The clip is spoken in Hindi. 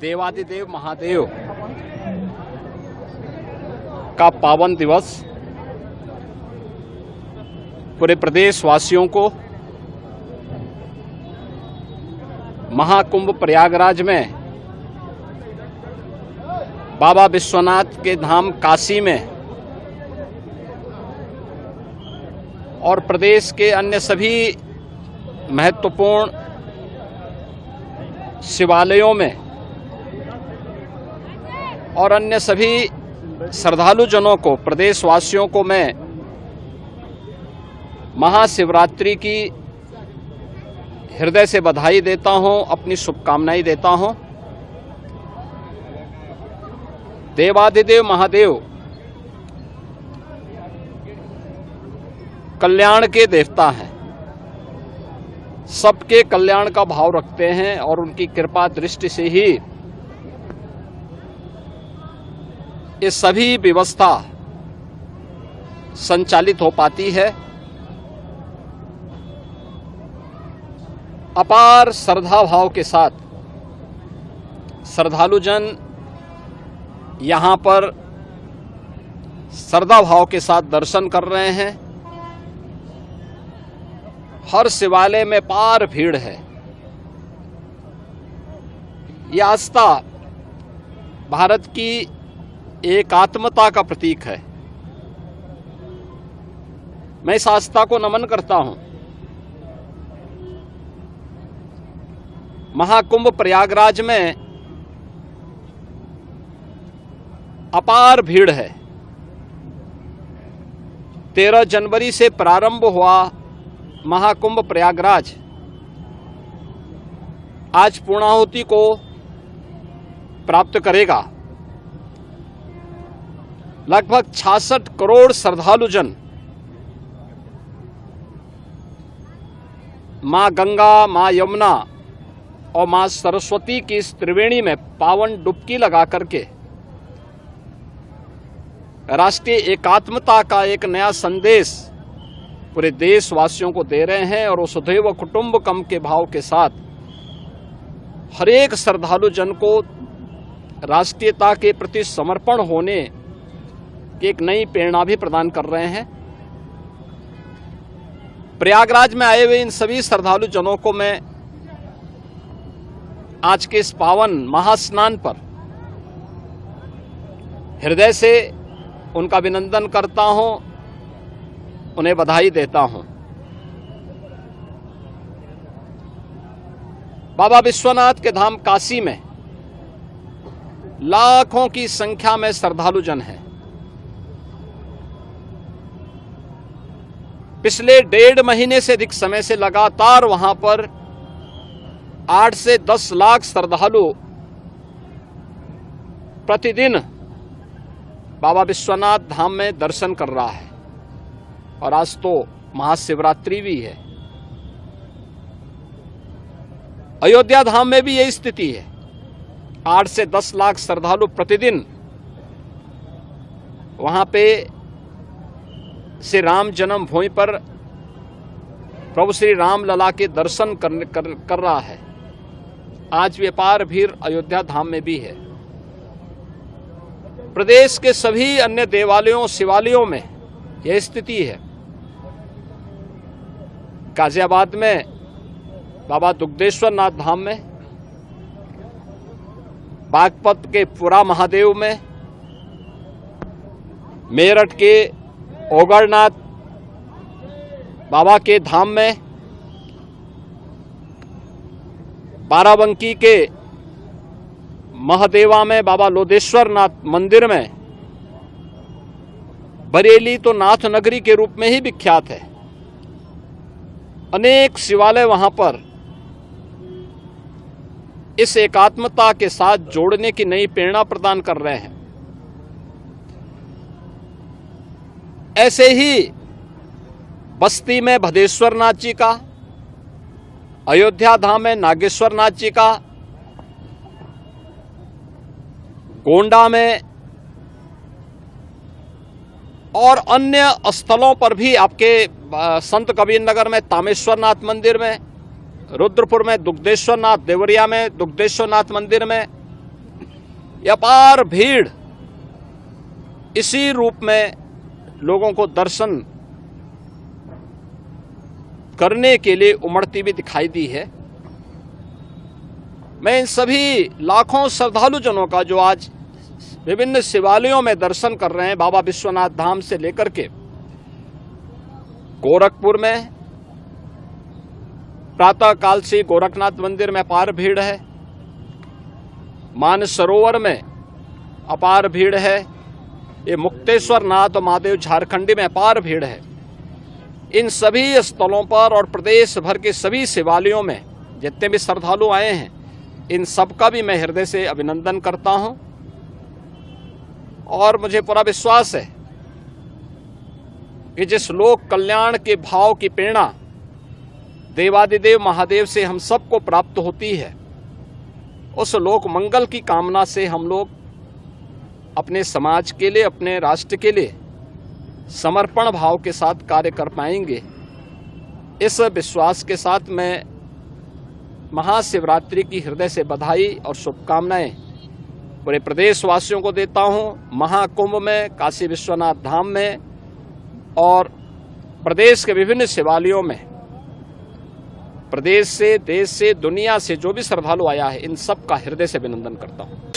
देवादिदेव महादेव का पावन दिवस पूरे प्रदेशवासियों को महाकुंभ प्रयागराज में बाबा विश्वनाथ के धाम काशी में और प्रदेश के अन्य सभी महत्वपूर्ण शिवालयों में और अन्य सभी श्रद्धालु जनों को, प्रदेशवासियों को मैं महाशिवरात्रि की हृदय से बधाई देता हूं, अपनी शुभकामनाएं देता हूं। देवादिदेव महादेव कल्याण के देवता हैं, सबके कल्याण का भाव रखते हैं और उनकी कृपा दृष्टि से ही ये सभी व्यवस्था संचालित हो पाती है। अपार श्रद्धा भाव के साथ श्रद्धालु जन यहाँ पर श्रद्धा भाव के साथ दर्शन कर रहे हैं। हर शिवालय में पार भीड़ है। यह आस्था भारत की एकात्मता का प्रतीक है। मैं इस आस्था को नमन करता हूं। महाकुंभ प्रयागराज में अपार भीड़ है। 13 जनवरी से प्रारंभ हुआ महाकुंभ प्रयागराज आज पूर्णाहुति को प्राप्त करेगा। लगभग 66 करोड़ श्रद्धालु जन मां गंगा, मां यमुना और मां सरस्वती की इस त्रिवेणी में पावन डुबकी लगा करके राष्ट्रीय एकात्मता का एक नया संदेश पूरे देशवासियों को दे रहे हैं। और वसुधैव कुटुंबकम के भाव के साथ हर एक श्रद्धालु जन को राष्ट्रीयता के प्रति समर्पण होने की एक नई प्रेरणा भी प्रदान कर रहे हैं। प्रयागराज में आए हुए इन सभी श्रद्धालु जनों को मैं आज के इस पावन महास्नान पर हृदय से उनका अभिनंदन करता हूं, उन्हें बधाई देता हूं। बाबा विश्वनाथ के धाम काशी में लाखों की संख्या में श्रद्धालु जन हैं। पिछले 1.5 महीने से अधिक समय से लगातार वहां पर 8 से 10 लाख श्रद्धालु प्रतिदिन बाबा विश्वनाथ धाम में दर्शन कर रहा है। और आज तो महाशिवरात्रि भी है। अयोध्या धाम में भी यही स्थिति है। 8 से 10 लाख श्रद्धालु प्रतिदिन वहां पे श्री राम जन्मभूमि पर प्रभु श्री राम लला के दर्शन कर रहा है। आज व्यापार भीड़ अयोध्या धाम में भी है। प्रदेश के सभी अन्य देवालयों, शिवालयों में यह स्थिति है। गाजियाबाद में बाबा दुग्धेश्वर नाथ धाम में, बागपत के पुरा महादेव में, मेरठ के ओगरनाथ बाबा के धाम में, बाराबंकी के महादेवा में बाबा लोदेश्वर नाथ मंदिर में, बरेली तो नाथ नगरी के रूप में ही विख्यात है। अनेक शिवालय वहां पर इस एकात्मता के साथ जोड़ने की नई प्रेरणा प्रदान कर रहे हैं। ऐसे ही बस्ती में भदेश्वर नाथ जी का, अयोध्या धाम में नागेश्वर नाथ जी का, गोंडा में और अन्य स्थलों पर भी आपके संत कबीर नगर में तामेश्वर नाथ मंदिर में, रुद्रपुर में दुग्धेश्वर नाथ, देवरिया में दुग्धेश्वर नाथ मंदिर में, ये अपार भीड़ इसी रूप में लोगों को दर्शन करने के लिए उमड़ती हुई दिखाई दी है। मैं इन सभी लाखों श्रद्धालु जनों का जो आज विभिन्न शिवालयों में दर्शन कर रहे हैं, बाबा विश्वनाथ धाम से लेकर के गोरखपुर में प्रातः काल से गोरखनाथ मंदिर में अपार भीड़ है, मानसरोवर में अपार भीड़ है, ये मुक्तेश्वर नाथ और महादेव झारखंडी में अपार भीड़ है। इन सभी स्थलों पर और प्रदेश भर के सभी शिवालयों में जितने भी श्रद्धालु आए हैं, इन सबका भी मैं हृदय से अभिनंदन करता हूं और मुझे पूरा विश्वास है कि जिस लोक कल्याण के भाव की प्रेरणा देवादिदेव महादेव से हम सबको प्राप्त होती है, उस लोक मंगल की कामना से हम लोग अपने समाज के लिए, अपने राष्ट्र के लिए समर्पण भाव के साथ कार्य कर पाएंगे। इस विश्वास के साथ मैं महाशिवरात्रि की हृदय से बधाई और शुभकामनाएं पूरे प्रदेशवासियों को देता हूं। महाकुंभ में, काशी विश्वनाथ धाम में और प्रदेश के विभिन्न शिवालयों में प्रदेश से, देश से, दुनिया से जो भी श्रद्धालु आया है, इन सब का हृदय से अभिनंदन करता हूं।